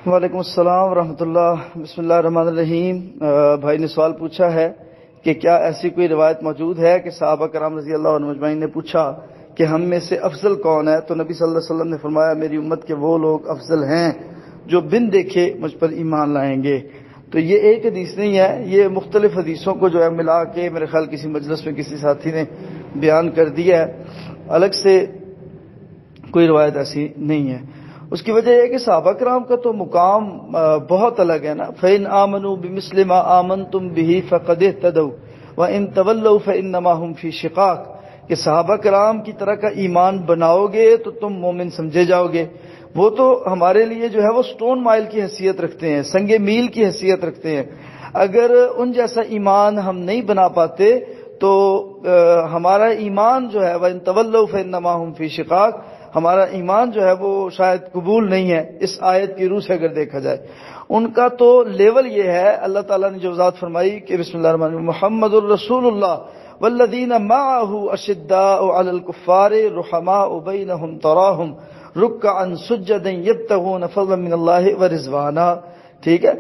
وعلیکم السلام ورحمۃ اللہ. بسم اللہ الرحمن الرحیم. بھائی نے سوال پوچھا ہے کہ کیا ایسی کوئی روایت موجود ہے کہ صحابہ کرام رضی اللہ عنہم اجمعین نے پوچھا کہ ہم میں سے افضل کون ہے، تو نبی صلی اللہ علیہ وسلم نے فرمایا میری امت کے وہ لوگ افضل ہیں جو بن دیکھے مجھ پر ایمان لائیں گے. تو یہ ایک حدیث نہیں ہے، یہ مختلف حدیثوں کو جو ہے ملا کے میرے خیال کسی مجلس میں کسی ساتھی نے بیان کر دیا ہے، الگ سے کوئی روایت ایسی نہیں ہے. اس کی وجہ یہ ہے کہ صحابہ کرام کا تو مقام بہت الگ ہے نا. فَإِنْ آمَنُوا بِمِثْلِ مَا آمَنْتُمْ بِهِ فَقَدِ اهْتَدَوْا وَإِنْ تَوَلَّوْا فَإِنَّمَا هُمْ فِي شِقَاقٍ. کہ صحابہ کرام کی طرح کا ایمان بناؤ گے تو تم مومن سمجھے جاؤ گے. وہ تو ہمارے لیے جو ہے وہ سٹون مائل کی حیثیت رکھتے ہیں، سنگ میل کی حیثیت رکھتے ہیں. اگر ان جیسا ایمان ہم نہیں بنا پاتے تو ہمارا ایمان جو ہے وَإِنْ تَوَلَّوْا فَإِنَّمَا هُمْ فِي شِقَاقٍ، ہمارا ایمان جو ہے وہ شاید قبول نہیں ہے اس آیت کی روح سے اگر دیکھا جائے. ان کا تو لیول یہ ہے، اللہ تعالیٰ نے جو وضاحت فرمائی کہ بسم اللہ الرحمن الرحیم محمد الرسول اللہ والذین معہ اشداء علی الکفار رحماء بینہم تراہم رکعا سجدا یبتغون فضلا من اللہ ورضوانا. ٹھیک ہے،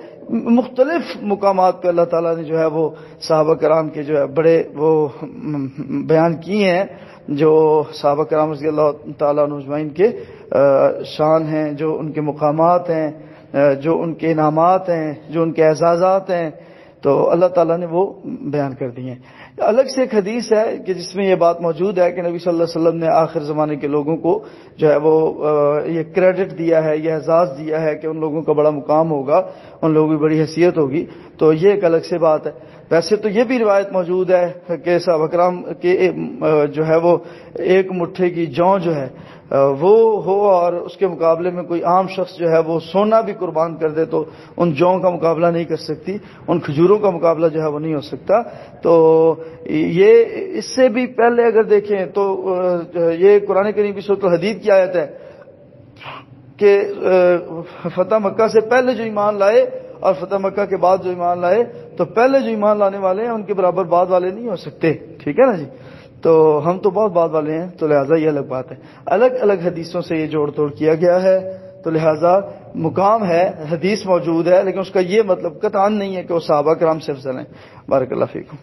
مختلف مقامات پہ اللہ تعالیٰ نے جو ہے وہ صحابہ کرام کے جو ہے بڑے وہ بیان کیے ہیں، جو صحابہ کرام رضی اللہ تعالیٰ عنہ اجمعین کے شان ہیں، جو ان کے مقامات ہیں، جو ان کے انعامات ہیں، جو ان کے اعزازات ہیں، تو اللہ تعالیٰ نے وہ بیان کر دیے ہیں. الگ سے ایک حدیث ہے کہ جس میں یہ بات موجود ہے کہ نبی صلی اللہ علیہ وسلم نے آخر زمانے کے لوگوں کو جو ہے وہ یہ کریڈٹ دیا ہے، یہ اعزاز دیا ہے کہ ان لوگوں کا بڑا مقام ہوگا، ان لوگوں کی بڑی حیثیت ہوگی. تو یہ ایک الگ سے بات ہے. ویسے تو یہ بھی روایت موجود ہے کہ صحابہ کرام کے جو ہے وہ ایک مٹھے کی جوں جو ہے وہ ہو اور اس کے مقابلے میں کوئی عام شخص جو ہے وہ سونا بھی قربان کر دے تو ان جوں کا مقابلہ نہیں کر سکتی، ان کھجوروں کا مقابلہ جو ہے وہ نہیں ہو سکتا. تو یہ اس سے بھی پہلے اگر دیکھیں تو یہ قرآن کریم کی سورۃ الحدیث کی آیت ہے کہ فتح مکہ سے پہلے جو ایمان لائے اور فتح مکہ کے بعد جو ایمان لائے، تو پہلے جو ایمان لانے والے ہیں ان کے برابر بعد والے نہیں ہو سکتے. ٹھیک ہے نا جی، تو ہم تو بہت بعد والے ہیں، تو لہٰذا یہ الگ بات ہے. الگ الگ حدیثوں سے یہ جوڑ توڑ کیا گیا ہے، تو لہٰذا مقام ہے، حدیث موجود ہے، لیکن اس کا یہ مطلب قطعاً نہیں ہے کہ وہ صحابہ کرام سے افضل ہیں. بارک اللہ فیکم.